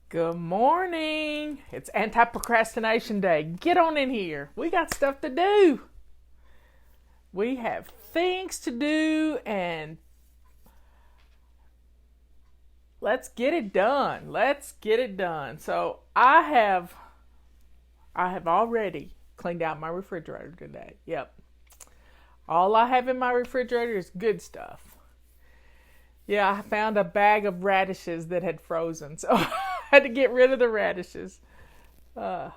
Good morning. It's Anti-Procrastination Day. Get on in here. We got stuff to do. We have things to do and let's get it done. Let's get it done. So I have already cleaned out my refrigerator today. Yep. All I have in my refrigerator is good stuff. Yeah, I found a bag of radishes that had frozen, so I had to get rid of the radishes. Uh,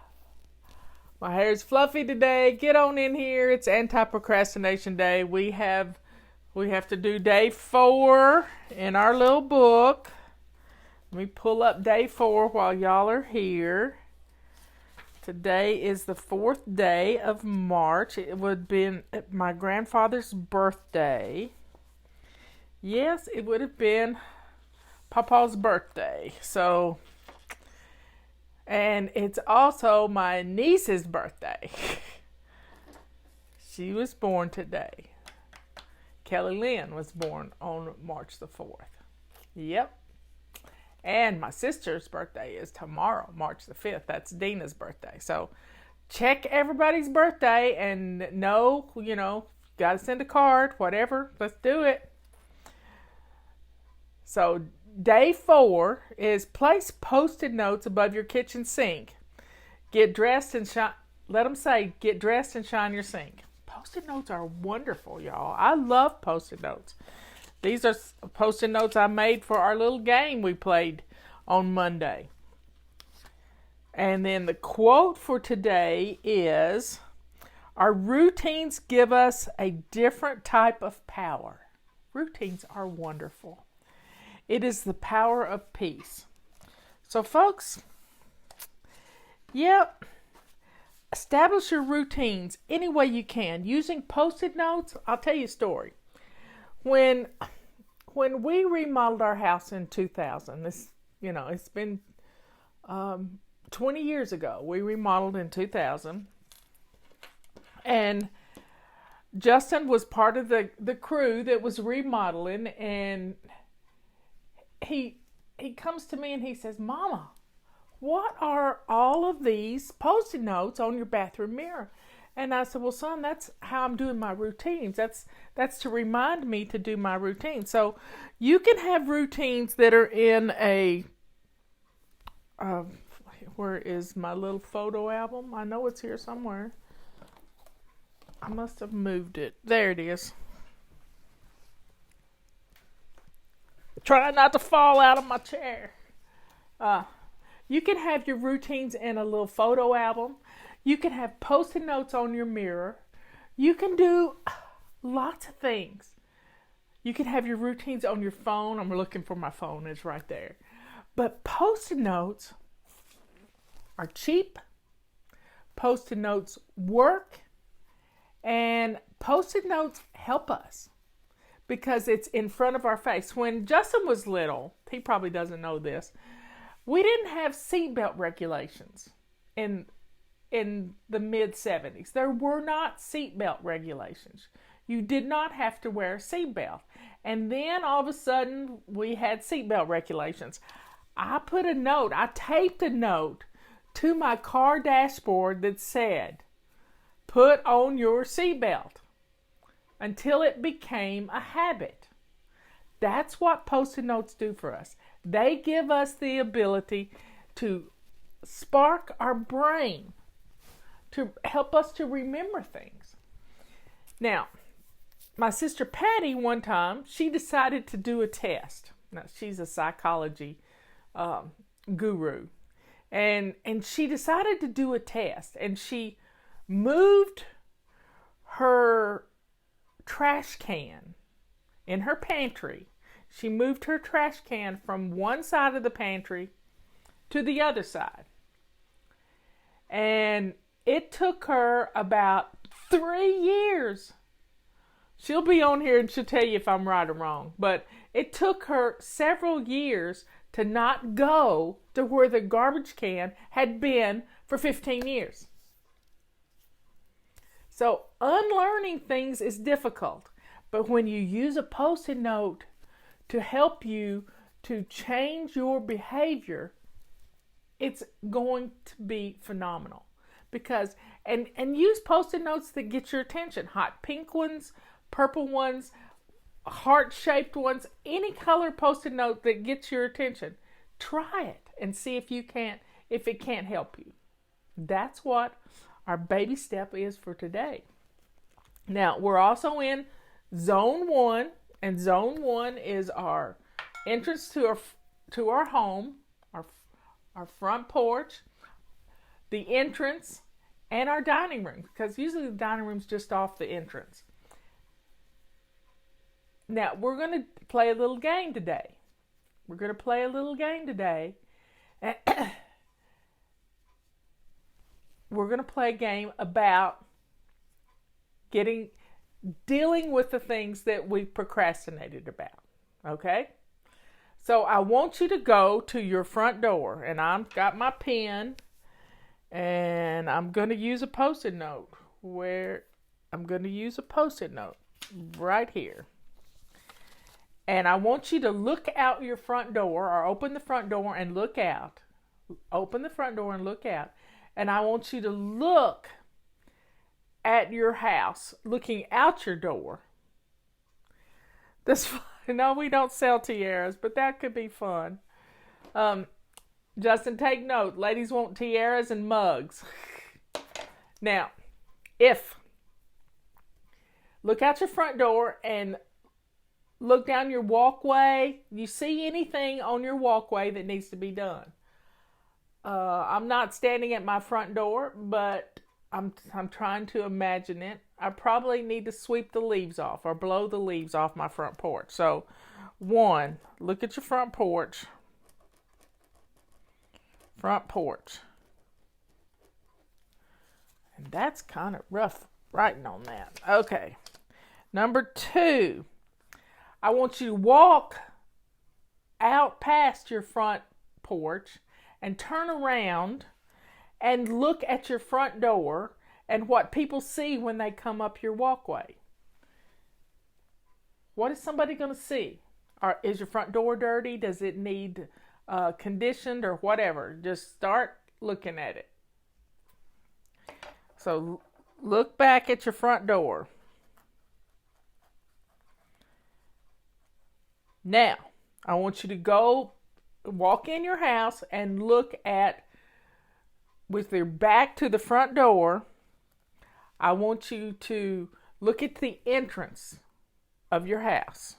my hair's fluffy today. Get on in here. It's Anti-Procrastination Day. We have to do day 4 in our little book. Let me pull up day 4 while y'all are here. Today is the 4th day of March. It would have been my grandfather's birthday. Yes, it would have been Papa's birthday. And it's also my niece's birthday. She was born today. Kelly Lynn was born on March the 4th. Yep. And my sister's birthday is tomorrow, March the 5th. That's Dina's birthday. So check everybody's birthday and got to send a card, whatever. Let's do it. So day 4 is place Post-it notes above your kitchen sink. Get dressed and shine. Let them say, get dressed and shine your sink. Post-it notes are wonderful, y'all. I love Post-it notes. These are Post-it notes I made for our little game we played on Monday. And then the quote for today is, our routines give us a different type of power. Routines are wonderful. It is the power of peace. So folks, establish your routines any way you can. Using Post-it notes, I'll tell you a story. When we remodeled our house in 2000, it's been 20 years ago. We remodeled in 2000. And Justin was part of the crew that was remodeling, and he comes to me and he says, Mama, what are all of these Post-it notes on your bathroom mirror? And I said, well, son, that's how I'm doing my routines. That's to remind me to do my routine. So you can have routines that are in a, where is my little photo album? I know it's here somewhere. I must have moved it. There it is. Try not to fall out of my chair. You can have your routines in a little photo album. You can have Post-it notes on your mirror. You can do lots of things. You can have your routines on your phone. I'm looking for my phone. It's right there. But Post-it notes are cheap. Post-it notes work. And Post-it notes help us because it's in front of our face. When Justin was little, he probably doesn't know this, we didn't have seatbelt regulations in the mid-70s. There were not seatbelt regulations. You did not have to wear a seatbelt. And then all of a sudden, we had seatbelt regulations. I taped a note to my car dashboard that said, put on your seatbelt, until it became a habit. That's what Post-it notes do for us. They give us the ability to spark our brain, to help us to remember things. Now, my sister Patty, one time, she decided to do a test. Now, she's a psychology guru. And she decided to do a test. And she moved her trash can in her pantry. She moved her trash can from one side of the pantry to the other side. And it took her about 3 years. She'll be on here and she'll tell you if I'm right or wrong. But it took her several years to not go to where the garbage can had been for 15 years. So unlearning things is difficult. But when you use a Post-it note to help you to change your behavior, it's going to be phenomenal. Because and use post-it notes that get your attention. Hot pink ones, purple ones, heart-shaped ones, any color post-it note that gets your attention. Try it and see if it can't help you. That's what our baby step is for today. Now, we're also in zone 1, and zone 1 is our entrance to our home, our front porch, the entrance, and our dining room, because usually the dining room's just off the entrance. Now, we're going to play a little game today. We're going to play a game about dealing with the things that we procrastinated about. Okay? So I want you to go to your front door, and I've got my pen, and I'm going to use a post-it note right here. And I want you to look out your front door, or open the front door and look out. Open the front door and look out. And I want you to look at your house, looking out your door. No, we don't sell tiaras, but that could be fun. Justin, take note. Ladies want tiaras and mugs. Now, look out your front door and look down your walkway. You see anything on your walkway that needs to be done? I'm not standing at my front door, but I'm trying to imagine it. I probably need to sweep the leaves off or blow the leaves off my front porch. So, 1, look at your front porch. Front porch. And that's kind of rough writing on that. Okay. Number 2, I want you to walk out past your front porch and turn around and look at your front door and what people see when they come up your walkway. What is somebody going to see? Is your front door dirty? Does it need conditioned or whatever? Just start looking at it. So look back at your front door. Now, I want you to go walk in your house and look at, with your back to the front door, I want you to look at the entrance of your house.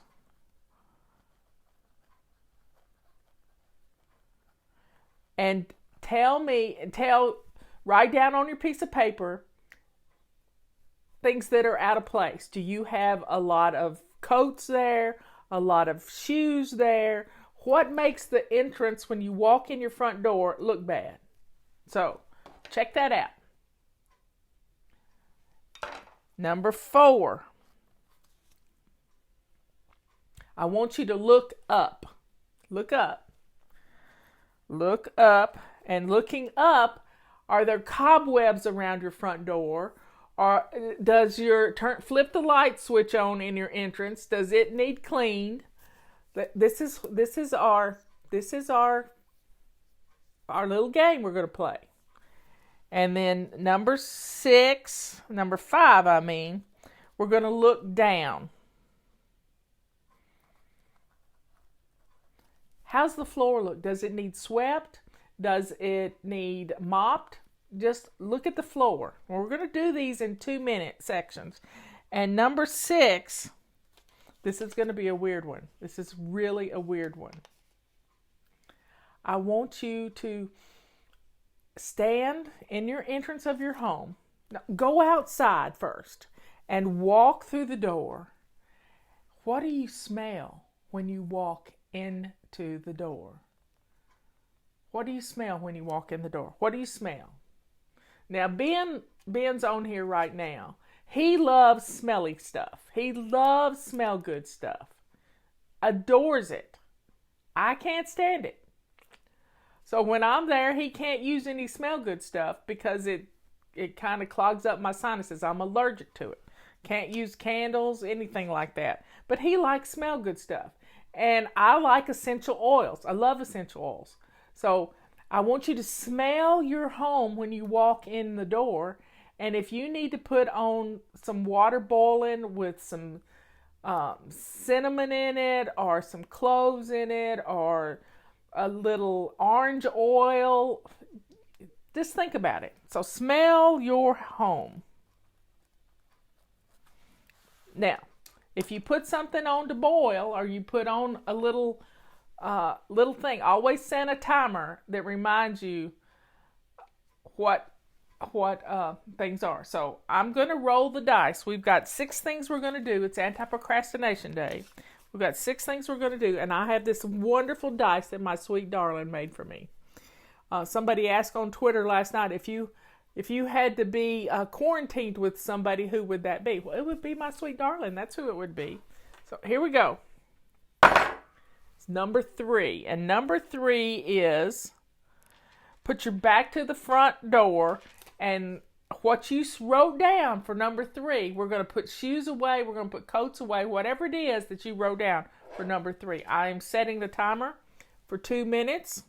And write down on your piece of paper things that are out of place. Do you have a lot of coats there? A lot of shoes there? What makes the entrance when you walk in your front door look bad? So, check that out. Number 4. I want you to look up. Look up. Look up. And looking up, are there cobwebs around your front door? Or does flip the light switch on in your entrance? Does it need cleaned? This is our little game we're going to play. And then number 5, we're going to look down. How's the floor look? Does it need swept? Does it need mopped? Just look at the floor. We're going to do these in 2-minute sections. And number 6, this is going to be a weird one. This is really a weird one. I want you to stand in your entrance of your home. Now, go outside first and walk through the door. What do you smell when you walk into the door? What do you smell when you walk in the door? What do you smell? Now, Ben's on here right now. He loves smelly stuff. He loves smell good stuff. Adores it. I can't stand it. So when I'm there, he can't use any smell good stuff because it kind of clogs up my sinuses. I'm allergic to it. Can't use candles, anything like that. But he likes smell good stuff. And I like essential oils. I love essential oils. So I want you to smell your home when you walk in the door. And if you need to put on some water boiling with some cinnamon in it, or some cloves in it, or a little orange oil, just think about it. So smell your home. Now, if you put something on to boil, or you put on a little thing, always set a timer that reminds you what things are. So I'm going to roll the dice. We've got 6 things we're going to do. It's Anti-Procrastination Day. We've got 6 things we're going to do, and I have this wonderful dice that my sweet darling made for me. Somebody asked on Twitter last night, if you had to be quarantined with somebody, who would that be? Well, it would be my sweet darling. That's who it would be. So here we go. It's number 3. And number 3 is, put your back to the front door, and what you wrote down for number 3, we're going to put shoes away, we're going to put coats away, whatever it is that you wrote down for number 3. I am setting the timer for 2 minutes.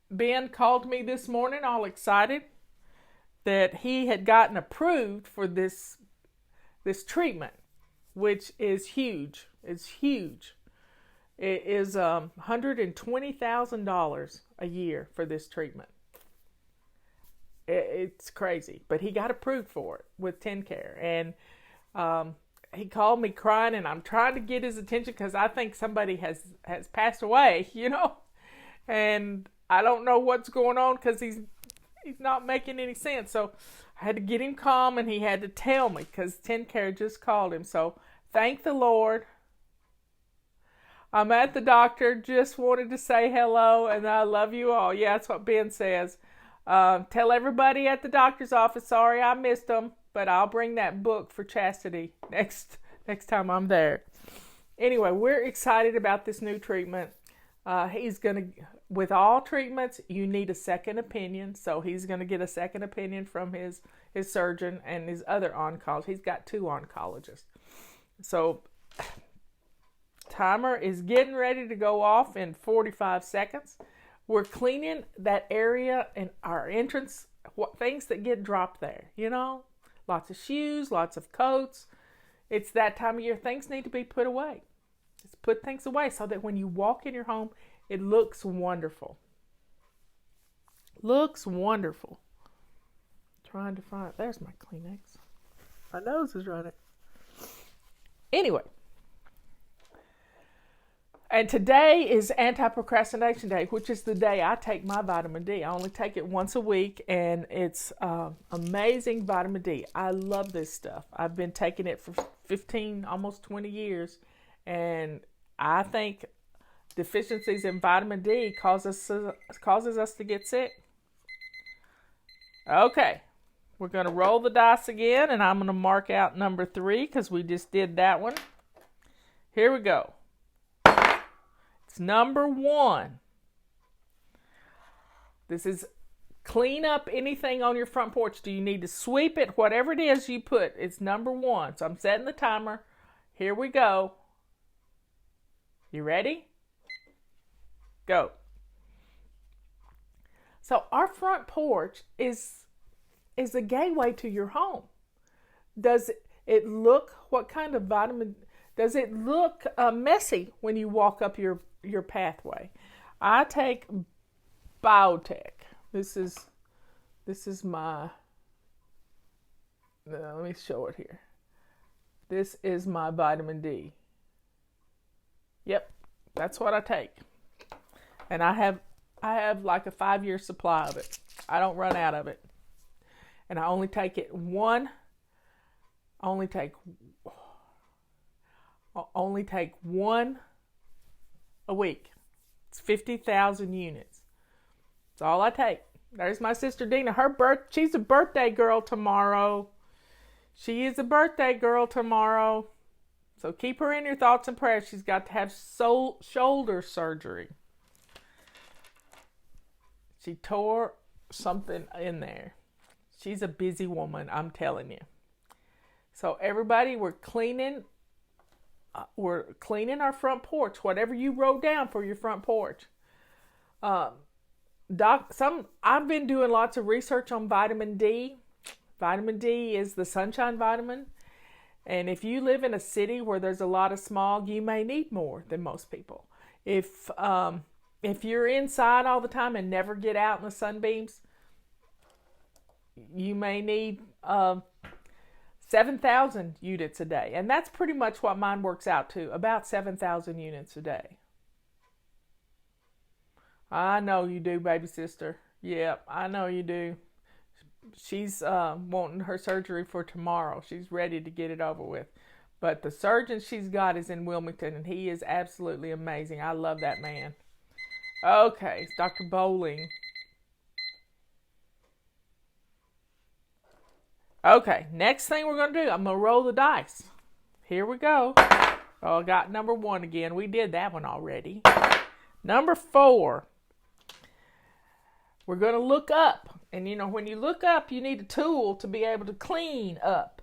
Ben called me this morning all excited that he had gotten approved for this treatment, which is huge. It's huge. It is $120,000 a year for this treatment. It's crazy, but he got approved for it with TennCare, and he called me crying, and I'm trying to get his attention because I think somebody has passed away, and I don't know what's going on because he's not making any sense. So I had to get him calm, and he had to tell me because TennCare just called him. So thank the Lord. I'm at the doctor. Just wanted to say hello, and I love you all. Yeah, that's what Ben says. Tell everybody at the doctor's office, sorry I missed them, but I'll bring that book for Chastity next time I'm there. Anyway, we're excited about this new treatment. With all treatments, you need a second opinion. So he's going to get a second opinion from his surgeon and his other oncologist. He's got 2 oncologists. So timer is getting ready to go off in 45 seconds. We're cleaning that area in our entrance, things that get dropped there, lots of shoes, lots of coats. It's that time of year. Things need to be put away. Just put things away so that when you walk in your home, it looks wonderful. Looks wonderful. Trying to find, there's my Kleenex. My nose is running. Anyway. And today is Anti-Procrastination Day, which is the day I take my vitamin D. I only take it once a week, and it's amazing vitamin D. I love this stuff. I've been taking it for 15, almost 20 years, and I think deficiencies in vitamin D causes us to get sick. Okay, we're going to roll the dice again, and I'm going to mark out number 3 because we just did that one. Here we go. It's number 1. This is clean up anything on your front porch. Do you need to sweep it? Whatever it is you put, it's number 1. So I'm setting the timer. Here we go. You ready? Go. So our front porch is a gateway to your home. Does it look, what kind of vitamin, does it look messy when you walk up your pathway? I take Biotech. This is my, let me show it here. This is my vitamin D. Yep, that's what I take. And I have like a 5-year supply of it. I don't run out of it. And I only take it one a week. It's 50,000 units. That's all I take. There's my sister Dina. She's a birthday girl tomorrow. She is a birthday girl tomorrow. So keep her in your thoughts and prayers. She's got to have shoulder surgery. She tore something in there. She's a busy woman, I'm telling you. So everybody, we're cleaning our front porch. Whatever you wrote down for your front porch, I've been doing lots of research on vitamin D. Vitamin D is the sunshine vitamin. And if you live in a city where there's a lot of smog, you may need more than most people. If you're inside all the time and never get out in the sunbeams, you may need 7,000 units a day. And that's pretty much what mine works out to, about 7,000 units a day. I know you do, baby sister. Yep, I know you do. She's wanting her surgery for tomorrow. She's ready to get it over with. But the surgeon she's got is in Wilmington, and he is absolutely amazing. I love that man. Okay, it's Dr. Bowling. Okay, next thing we're going to do, I'm going to roll the dice. Here we go. Oh, I got number 1 again. We did that one already. Number 4. We're going to look up. And you know, when you look up, you need a tool to be able to clean up.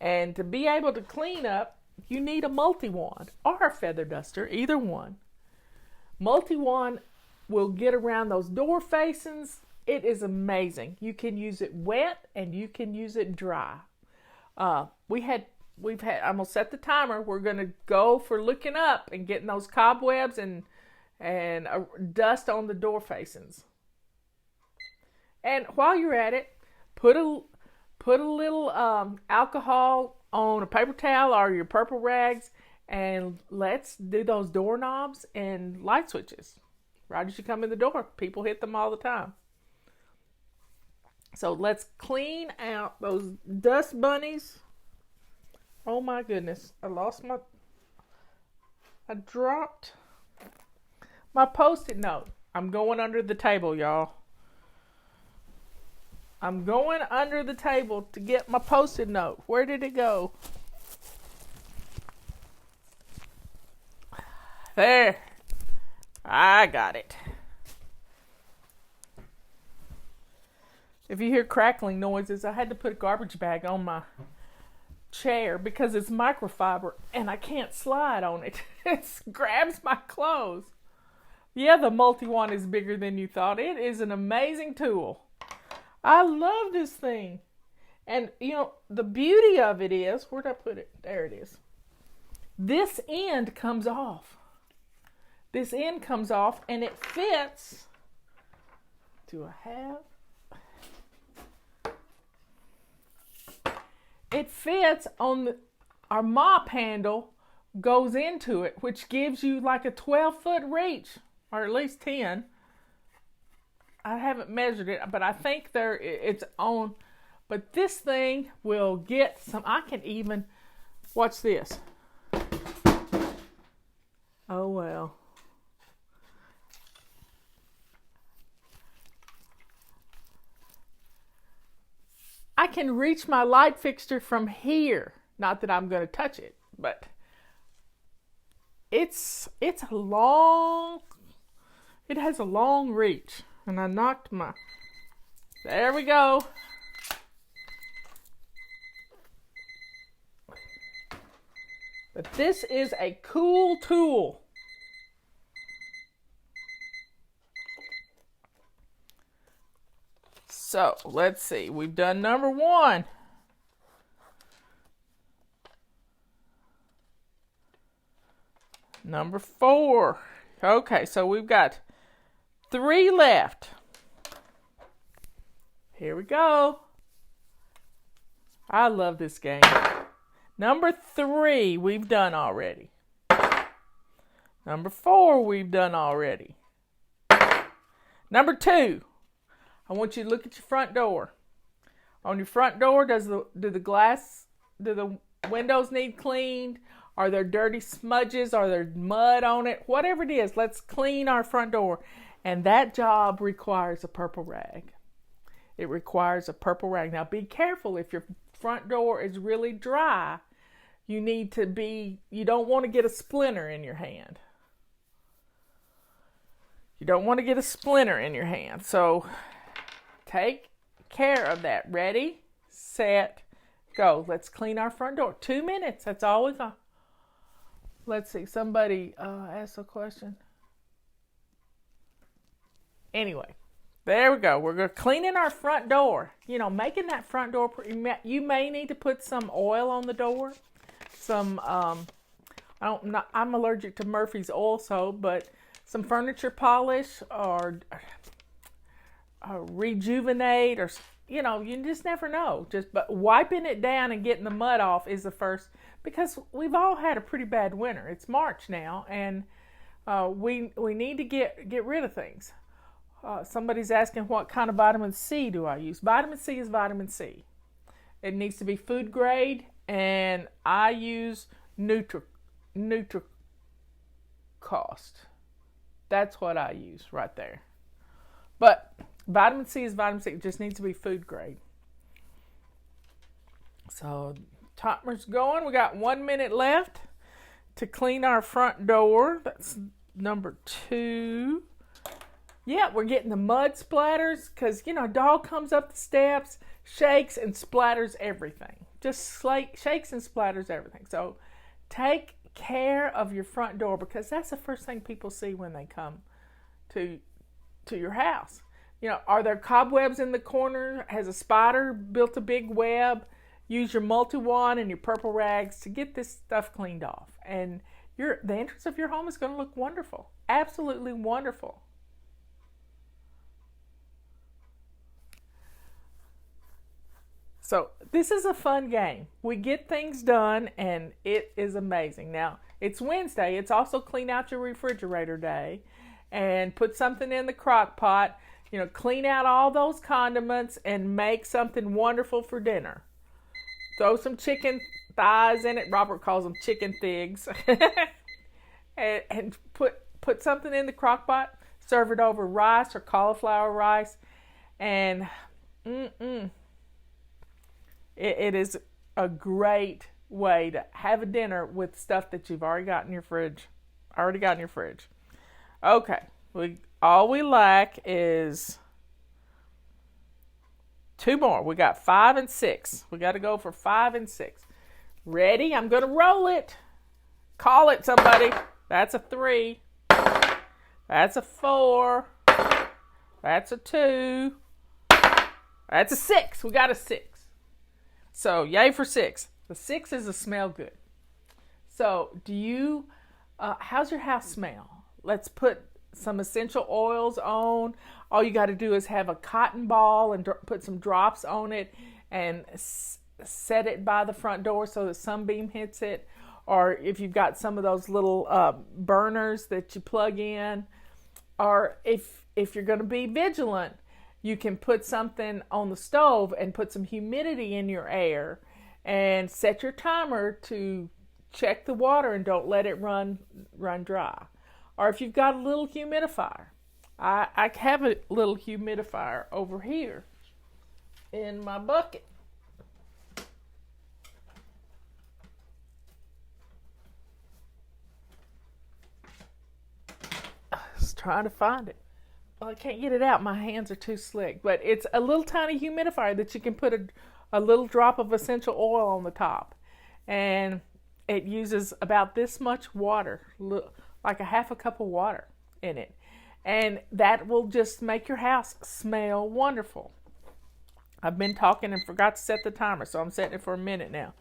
And to be able to clean up, you need a multi-wand or a feather duster, either one. Multi-wand will get around those door facings. It is amazing. You can use it wet and you can use it dry. I'm gonna set the timer. We're gonna go for looking up and getting those cobwebs and dust on the door facings. And while you're at it, put a little alcohol on a paper towel or your purple rags, and let's do those doorknobs and light switches. Right as you come in the door, people hit them all the time. So let's clean out those dust bunnies. Oh my goodness, I dropped my Post-it note. I'm going under the table, y'all. I'm going under the table to get my Post-it note. Where did it go? There. I got it. If you hear crackling noises, I had to put a garbage bag on my chair because it's microfiber and I can't slide on it. It grabs my clothes. Yeah, the multi-wand is bigger than you thought. It is an amazing tool. I love this thing. And, you know, the beauty of it is, where'd I put it? There it is. This end comes off. This end comes off and it fits. Do I have? It fits on our mop handle, goes into it, which gives you like a 12-foot reach, or at least 10. I haven't measured it, but I think it's on. But this thing will get some. I can even watch this. Oh well. I can reach my light fixture from here. Not that I'm going to touch it, but it's a long. It has a long reach. And I knocked my... There we go. But this is a cool tool. So, let's see. We've done number 1. Number 4. Okay, so we've got 3 left. Here we go. I love this game. Number 3 we've done already. Number 4 we've done already. Number 2, I want you to look at your front door. On your front door, do the windows need cleaned? Are there dirty smudges? Are there mud on it? Whatever it is, let's clean our front door. And that job requires a purple rag. It requires a purple rag. Now be careful if your front door is really dry. You don't want to get a splinter in your hand. You don't want to get a splinter in your hand. So take care of that. Ready, set, go. Let's clean our front door. 2 minutes. That's all we got. Let's see. Somebody asked a question. Anyway, there we go. We're going to cleaning our front door. You know, making that front door, you may need to put some oil on the door. Some, I'm allergic to Murphy's oil soap, but some furniture polish or rejuvenate, or, you know, you just never know. But wiping it down and getting the mud off is the first, because we've all had a pretty bad winter. It's March now, and we need to get rid of things. Somebody's asking what kind of vitamin C do I use. Vitamin C is vitamin C. It needs to be food grade, and I use NutriCost. That's what I use right there. But vitamin C is vitamin C. It just needs to be food grade. So timer's going. We got 1 minute left to clean our front door. That's number 2. Yeah, we're getting the mud splatters because, you know, a dog comes up the steps, shakes, and splatters everything. Just shakes and splatters everything. So take care of your front door, because that's the first thing people see when they come to your house. You know, are there cobwebs in the corner? Has a spider built a big web? Use your multi-wand and your purple rags to get this stuff cleaned off. And the entrance of your home is going to look wonderful. Absolutely wonderful. So this is a fun game. We get things done, and it is amazing. Now, it's Wednesday. It's also clean out your refrigerator day, and put something in the crock pot. You know, clean out all those condiments and make something wonderful for dinner. Throw some chicken thighs in it. Robert calls them chicken thighs. and put something in the crock pot. Serve it over rice or cauliflower rice, and It is a great way to have a dinner with stuff that you've already got in your fridge. Okay, all we lack is 2 more. We got 5 and 6. We got to go for 5 and 6. Ready? I'm going to roll it. Call it, somebody. That's a 3. That's a 4. That's a 2. That's a 6. We got a 6. So, yay for 6. The 6 is a smell good. So, how's your house smell? Let's put some essential oils on. All you got to do is have a cotton ball and put some drops on it and set it by the front door so the sunbeam hits it. Or if you've got some of those little burners that you plug in. Or if you're going to be vigilant, you can put something on the stove and put some humidity in your air and set your timer to check the water and don't let it run dry. Or if you've got a little humidifier. I have a little humidifier over here in my bucket. I was trying to find it. Well, I can't get it out. My hands are too slick. But it's a little tiny humidifier that you can put a little drop of essential oil on the top. And it uses about this much water, like a half a cup of water in it. And that will just make your house smell wonderful. I've been talking and forgot to set the timer, so I'm setting it for a minute now.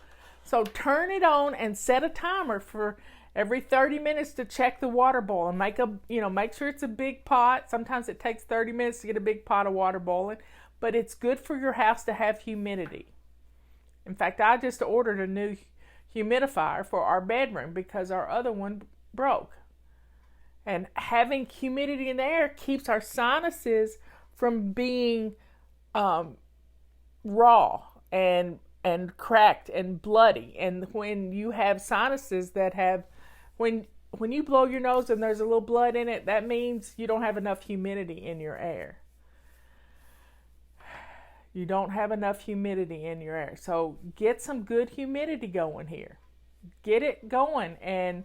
So turn it on and set a timer for every 30 minutes to check the water boil, and make sure it's a big pot. Sometimes it takes 30 minutes to get a big pot of water boiling, but it's good for your house to have humidity. In fact, I just ordered a new humidifier for our bedroom because our other one broke. And having humidity in the air keeps our sinuses from being raw and cracked and bloody. And when you have sinuses that have When you blow your nose and there's a little blood in it, that means you don't have enough humidity in your air. You don't have enough humidity in your air. So get some good humidity going here. Get it going, and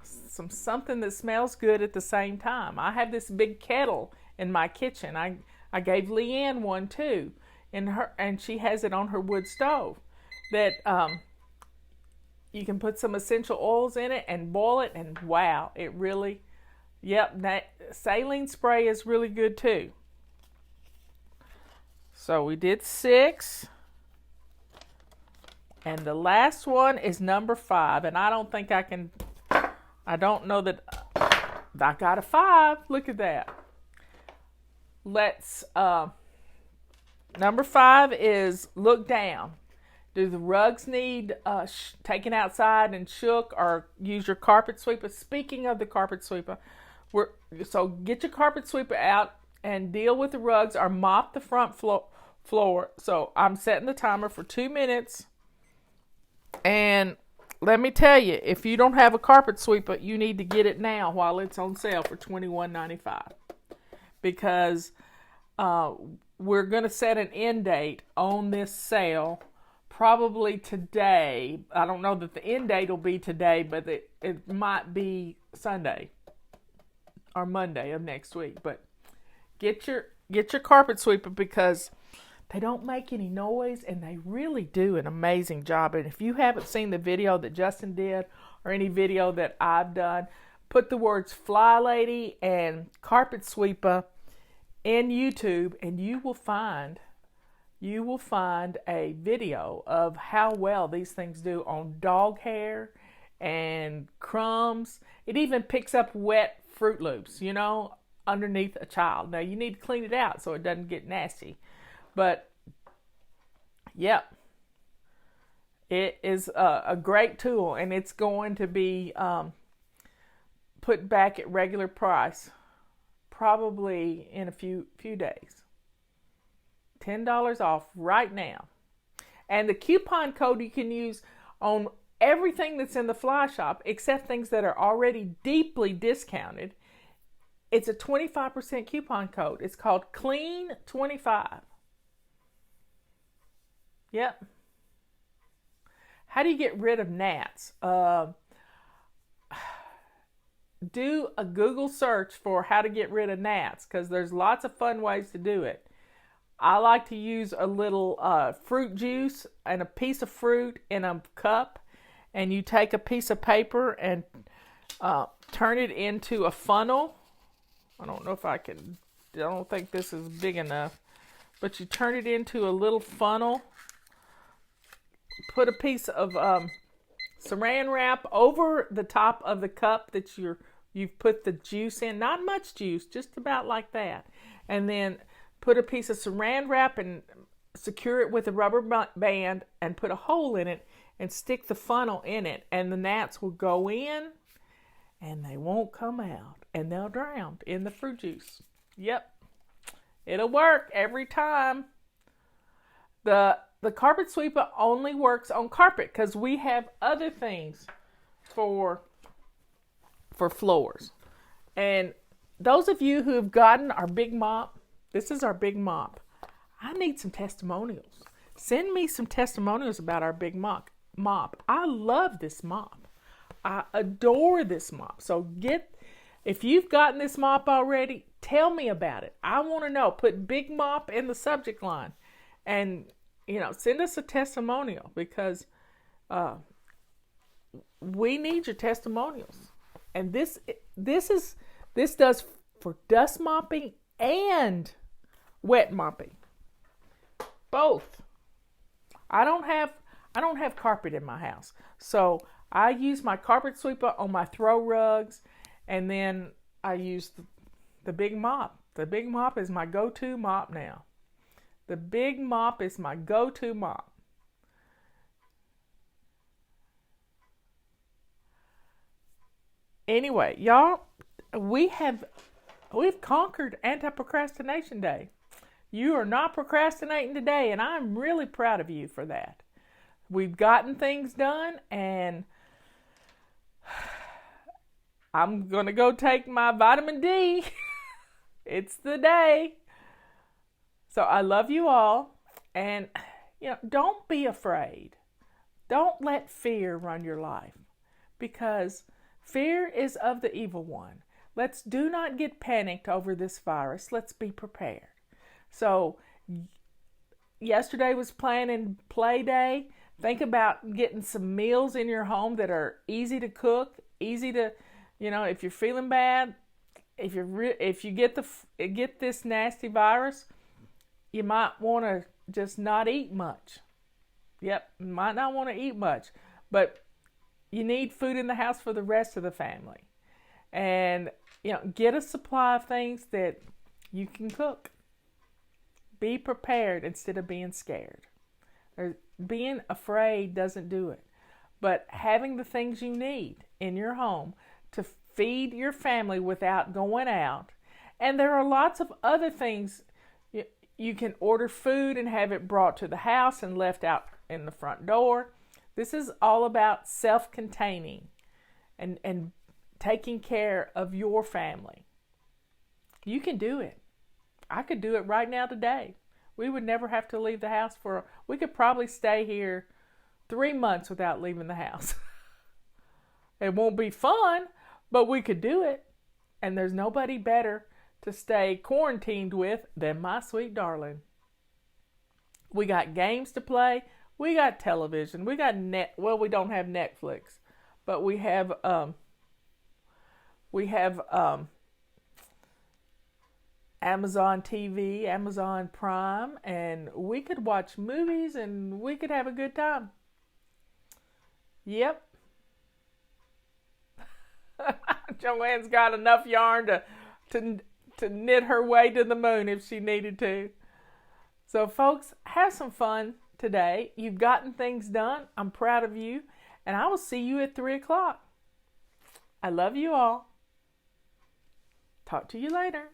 something that smells good at the same time. I have this big kettle in my kitchen. I gave Leanne one too, and she has it on her wood stove that you can put some essential oils in it and boil it, and wow, it really Yep, saline spray is really good too. So we did 6. And the last one is number 5. And I don't think I don't know that I got a 5. Look at that. Let's, number 5 is look down. Do the rugs need taken outside and shook, or use your carpet sweeper? Speaking of the carpet sweeper, so get your carpet sweeper out and deal with the rugs, or mop the front floor. So I'm setting the timer for 2 minutes. And let me tell you, if you don't have a carpet sweeper, you need to get it now while it's on sale for $21.95. Because we're going to set an end date on this sale probably today. I don't know that the end date will be today, but it might be Sunday or Monday of next week. But get your carpet sweeper, because they don't make any noise, and they really do an amazing job. And if you haven't seen the video that Justin did, or any video that I've done, put the words Fly Lady and carpet sweeper in YouTube, and you will find a video of how well these things do on dog hair and crumbs. It even picks up wet Fruit Loops, underneath a child. Now you need to clean it out so it doesn't get nasty. But, yep, it is a great tool, and it's going to be put back at regular price probably in a few days. $10 off right now. And the coupon code you can use on everything that's in the Fly Shop, except things that are already deeply discounted. It's a 25% coupon code. It's called CLEAN25. Yep. How do you get rid of gnats? Do a Google search for how to get rid of gnats, because there's lots of fun ways to do it. I like to use a little fruit juice and a piece of fruit in a cup, and you take a piece of paper and turn it into a funnel. I don't think this is big enough, but you turn it into a little funnel. Put a piece of saran wrap over the top of the cup that you've put the juice in. Not much juice, just about like that. And then put a piece of saran wrap and secure it with a rubber band and put a hole in it and stick the funnel in it. And the gnats will go in and they won't come out. And they'll drown in the fruit juice. Yep. It'll work every time. The carpet sweeper only works on carpet, because we have other things for floors. And those of you who have gotten our big mop, this is our big mop. I need some testimonials. Send me some testimonials about our big mop. I love this mop. I adore this mop. So if you've gotten this mop already, tell me about it. I want to know. Put big mop in the subject line, and send us a testimonial, because we need your testimonials. And this does for dust mopping and wet mopping, both. I don't have carpet in my house, so I use my carpet sweeper on my throw rugs, and then I use the big mop. The big mop is my go-to mop now. The big mop is my go-to mop. Anyway, y'all, we've conquered Anti-Procrastination Day. You are not procrastinating today, and I'm really proud of you for that. We've gotten things done, and I'm going to go take my vitamin D. It's the day. So I love you all, and don't be afraid. Don't let fear run your life, because fear is of the evil one. Let's do not get panicked over this virus. Let's be prepared. So yesterday was plan and play day. Think about getting some meals in your home that are easy to cook, easy to, if you're feeling bad, if you get this nasty virus, you might want to just not eat much. Yep, you might not want to eat much, but you need food in the house for the rest of the family. And, get a supply of things that you can cook. Be prepared instead of being scared. Being afraid doesn't do it. But having the things you need in your home to feed your family without going out. And there are lots of other things. You can order food and have it brought to the house and left out in the front door. This is all about self-containing and taking care of your family. You can do it. I could do it right now today. We would never have to leave the house we could probably stay here 3 months without leaving the house. It won't be fun, but we could do it. And there's nobody better to stay quarantined with than my sweet darling. We got games to play. We got television. We got we don't have Netflix, but we have Amazon TV, Amazon Prime, and we could watch movies and we could have a good time. Yep. Joanne's got enough yarn to knit her way to the moon if she needed to. So folks, have some fun today. You've gotten things done. I'm proud of you. And I will see you at 3 o'clock. I love you all. Talk to you later.